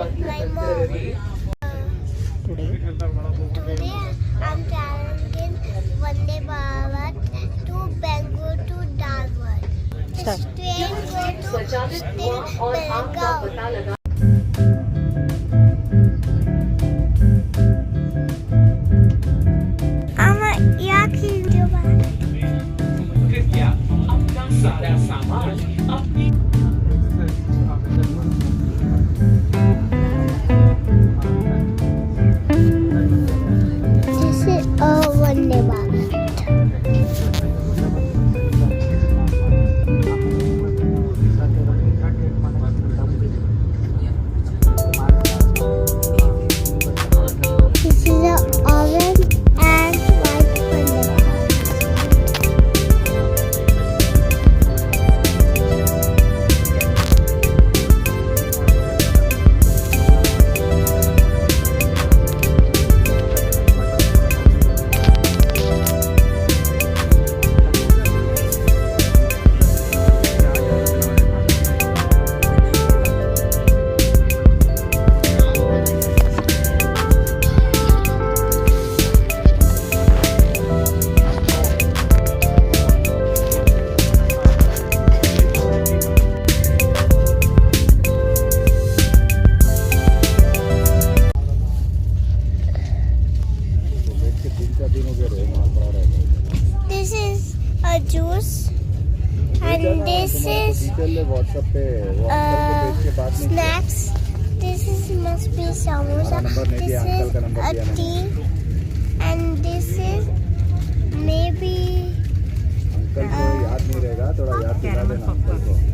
my mom. Today I'm traveling in Vande Bharat to Bangalore to Dharwad. The train go to still Belgaum. कृपया अपना सारा सामान अपनी This is a Vande Bharat. This is a orange and white Vande Bharat. This is a juice and this is snacks. This is must be samosa. This is a tea and this is maybe uncle को याद नहीं रहेगा थोड़ा याद दिला देना uncle को